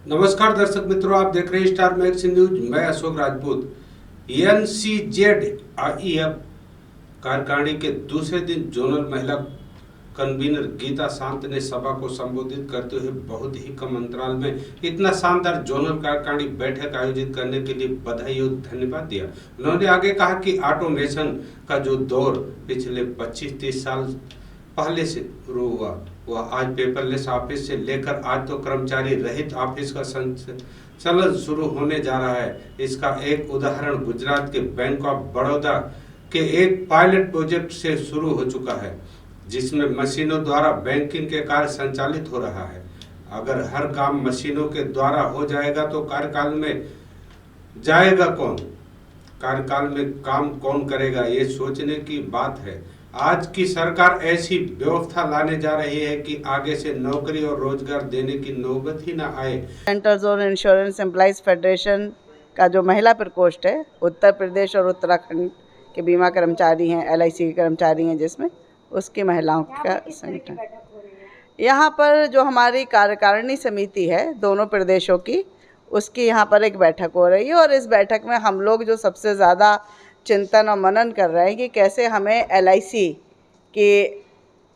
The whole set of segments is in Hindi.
नमस्कार दर्शक मित्रों, आप देख रहे हैं स्टार मैगजीन न्यूज। मैं अशोक राजपूत। एनसीजेड-आईएफ कार्यकारिणी के दूसरे दिन जोनल महिला कन्वीनर गीता शांत ने सभा को संबोधित करते हुए बहुत ही कम अंतराल में इतना शानदार जोनल कार्यकारिणी बैठक आयोजित करने के लिए बधाई और धन्यवाद दिया। उन्होंने आगे कहा कि ऑटोमेशन का जो दौर पिछले 25-30 साल पहले से शुरू हुआ वह आज पेपरलेस ऑफिस से लेकर आज तो कर्मचारी रहित ऑफिस का संचालन शुरू होने जा रहा है। इसका एक उदाहरण गुजरात के बैंक ऑफ बड़ौदा के एक पायलट प्रोजेक्ट से शुरू हो चुका है, जिसमें मशीनों द्वारा बैंकिंग के कार्य संचालित हो रहा है। अगर हर काम मशीनों के द्वारा हो जाएगा तो कार्यकाल में जाएगा कौन, कार्यकाल में काम कौन करेगा, ये सोचने की बात है। आज की सरकार ऐसी व्यवस्था लाने जा रही है कि आगे से नौकरी और रोजगार देने की नौबत ही ना आए। Central zone insurance employees federation का जो महिला प्रकोष्ठ है, उत्तर प्रदेश और उत्तराखंड के बीमा कर्मचारी हैं, एलआईसी के कर्मचारी हैं, जिसमें उसकी महिलाओं का संगठन। यहाँ पर जो हमारी कार्यकारिणी समिति है दोनों प्रदेशों की, उसकी यहाँ पर एक बैठक हो रही है और इस बैठक में हम लोग जो सबसे ज़्यादा चिंतन और मनन कर रहे हैं कि कैसे हमें एलआईसी की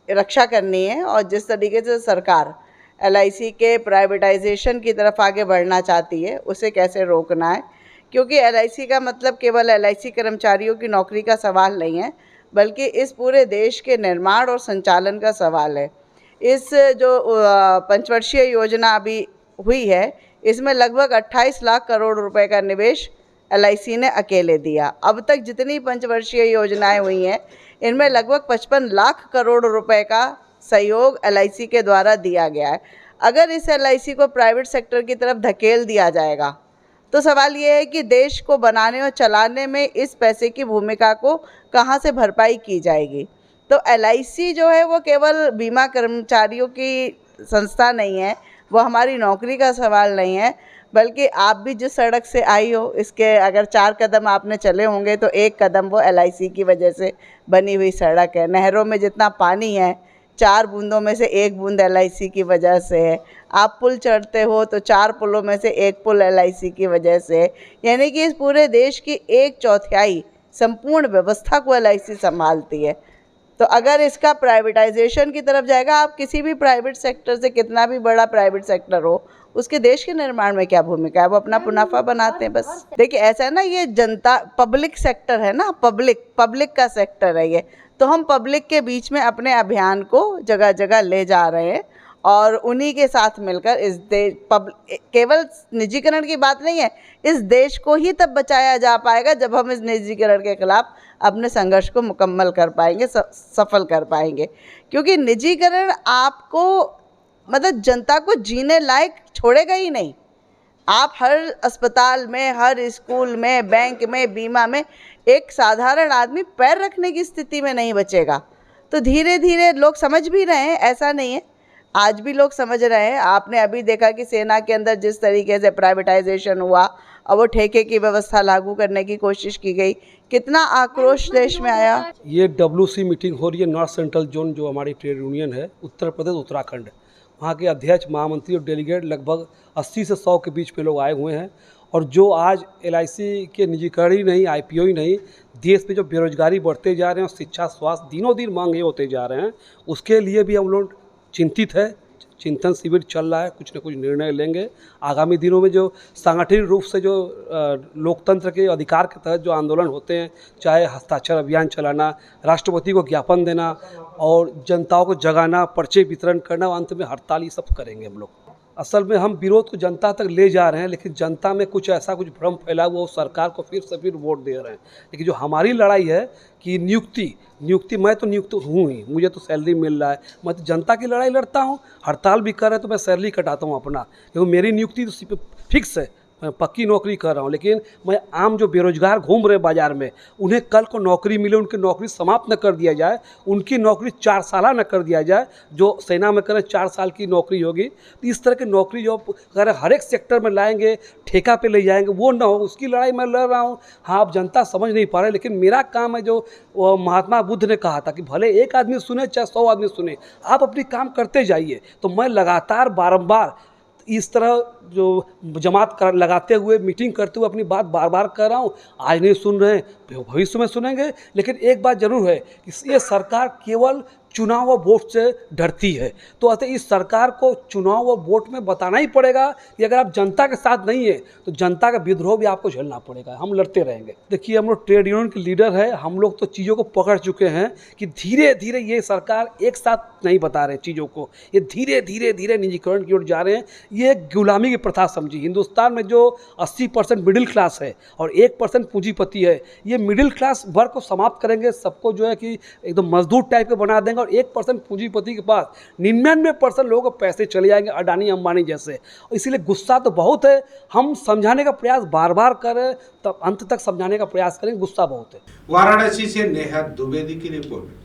रक्षा करनी है और जिस तरीके से सरकार एलआईसी के प्राइवेटाइजेशन की तरफ आगे बढ़ना चाहती है उसे कैसे रोकना है। क्योंकि एलआईसी का मतलब केवल एलआईसी कर्मचारियों की नौकरी का सवाल नहीं है, बल्कि इस पूरे देश के निर्माण और संचालन का सवाल है। इस जो पंचवर्षीय योजना अभी हुई है, इसमें लगभग 28 लाख करोड़ रुपए का निवेश एलआईसी ने अकेले दिया। अब तक जितनी पंचवर्षीय योजनाएं हुई हैं, इनमें लगभग 55 लाख करोड़ रुपए का सहयोग एलआईसी के द्वारा दिया गया है। अगर इस एलआईसी को प्राइवेट सेक्टर की तरफ धकेल दिया जाएगा तो सवाल ये है कि देश को बनाने और चलाने में इस पैसे की भूमिका को कहाँ से भरपाई की जाएगी। तो एलआईसी जो है वो केवल बीमा कर्मचारियों की संस्था नहीं है, वो हमारी नौकरी का सवाल नहीं है, बल्कि आप भी जिस सड़क से आई हो, इसके अगर 4 कदम आपने चले होंगे तो एक कदम वो एलआईसी की वजह से बनी हुई सड़क है। नहरों में जितना पानी है, 4 बूंदों में से 1 बूंद एलआईसी की वजह से है। आप पुल चढ़ते हो तो 4 पुलों में से 1 पुल एलआईसी की वजह से है। यानी कि इस पूरे देश की 1/4 संपूर्ण व्यवस्था को एलआईसी संभालती है। तो अगर इसका प्राइवेटाइजेशन की तरफ जाएगा, आप किसी भी प्राइवेट सेक्टर से, कितना भी बड़ा प्राइवेट सेक्टर हो, उसके देश के निर्माण में क्या भूमिका है, वो अपना मुनाफा बनाते हैं बस। देखिए ऐसा है ना, ये जनता पब्लिक सेक्टर है ना, पब्लिक का सेक्टर है ये, तो हम पब्लिक के बीच में अपने अभियान को जगह जगह ले जा रहे हैं और उन्हीं के साथ मिलकर इस देश केवल निजीकरण की बात नहीं है, इस देश को ही तब बचाया जा पाएगा जब हम इस निजीकरण के खिलाफ अपने संघर्ष को मुकम्मल कर पाएंगे, सफल कर पाएंगे। क्योंकि निजीकरण आपको मतलब जनता को जीने लायक छोड़ेगा ही नहीं। आप हर अस्पताल में, हर स्कूल में, बैंक में, बीमा में एक साधारण आदमी पैर रखने की स्थिति में नहीं बचेगा। तो धीरे धीरे लोग समझ भी रहे हैं, ऐसा नहीं है, आज भी लोग समझ रहे हैं। आपने अभी देखा कि सेना के अंदर जिस तरीके से प्राइवेटाइजेशन हुआ और वो ठेके की व्यवस्था लागू करने की कोशिश की गई, कितना आक्रोश देश में आया। ये WC मीटिंग हो रही है नॉर्थ सेंट्रल जोन, जो हमारी ट्रेड यूनियन है उत्तर प्रदेश उत्तराखंड, वहाँ के अध्यक्ष, महामंत्री और डेलीगेट लगभग 80 से 100 के बीच में लोग आए हुए हैं। और जो आज एलआईसी के निजीकरण ही नहीं, IPO ही नहीं, देश में जो बेरोजगारी बढ़ते जा रहे हैं और शिक्षा स्वास्थ्य दिनों दिन महंगे होते जा रहे हैं, उसके लिए भी हम लोग चिंतित है। चिंतन शिविर चल रहा है, कुछ न कुछ निर्णय लेंगे आगामी दिनों में। जो संगठित रूप से जो लोकतंत्र के अधिकार के तहत जो आंदोलन होते हैं, चाहे हस्ताक्षर अभियान चलाना, राष्ट्रपति को ज्ञापन देना और जनताओं को जगाना, पर्चे वितरण करना, अंत में हड़ताल, ये सब करेंगे हम लोग। असल में हम विरोध को जनता तक ले जा रहे हैं, लेकिन जनता में कुछ ऐसा कुछ भ्रम फैला हुआ, सरकार को फिर से फिर वोट दे रहे हैं। लेकिन जो हमारी लड़ाई है कि नियुक्ति मैं तो नियुक्त हूँ ही, मुझे तो सैलरी मिल रहा है, मैं तो जनता की लड़ाई लड़ता हूँ। हड़ताल भी कर रहे हैं तो मैं सैलरी कटाता हूँ अपना, क्योंकि मेरी नियुक्ति तो फिक्स है, मैं पक्की नौकरी कर रहा हूँ। लेकिन मैं आम जो बेरोजगार घूम रहे बाज़ार में, उन्हें कल को नौकरी मिले, उनकी नौकरी समाप्त न कर दिया जाए, उनकी नौकरी 4 साल न कर दिया जाए। जो सेना में करें 4 साल की नौकरी होगी, तो इस तरह की नौकरी जो अगर हर एक सेक्टर में लाएंगे, ठेका पे ले जाएंगे, वो ना हो, उसकी लड़ाई मैं लड़ रहा हूँ। हाँ, आप जनता समझ नहीं पा रहे, लेकिन मेरा काम है, जो महात्मा बुद्ध ने कहा था कि भले एक आदमी सुने चाहे 100 आदमी सुने, आप अपनी काम करते जाइए। तो मैं लगातार बारंबार इस तरह जो जमात कर लगाते हुए मीटिंग करते हुए अपनी बात बार बार कह रहा हूँ, आज नहीं सुन रहे हैं भविष्य में सुनेंगे। लेकिन एक बात जरूर है कि ये सरकार केवल चुनाव और वोट से डरती है। तो अतः इस सरकार को चुनाव और वोट में बताना ही पड़ेगा कि अगर आप जनता के साथ नहीं है तो जनता का विद्रोह भी आपको झेलना पड़ेगा, हम लड़ते रहेंगे। देखिए, हम लोग ट्रेड यूनियन के लीडर है, हम लोग तो चीज़ों को पकड़ चुके हैं कि धीरे धीरे ये सरकार एक साथ नहीं बता रहे चीज़ों को, ये धीरे धीरे धीरे निजीकरण की ओर जा रहे हैं। ये गुलामी की प्रथा समझी। हिंदुस्तान में जो 80% मिडिल क्लास है और 1% पूंजीपति है, ये मिडिल क्लास वर्ग को समाप्त करेंगे, सबको जो है कि एकदम मजदूर टाइप के बना देंगे और 1% पूंजीपति के पास 99% लोगों को पैसे चले जाएंगे, अडानी अंबानी जैसे। इसीलिए गुस्सा तो बहुत है, हम समझाने का प्रयास बार बार करें, तब अंत तक समझाने का प्रयास करें, गुस्सा बहुत है। वाराणसी से नेहा द्विवेदी की रिपोर्ट।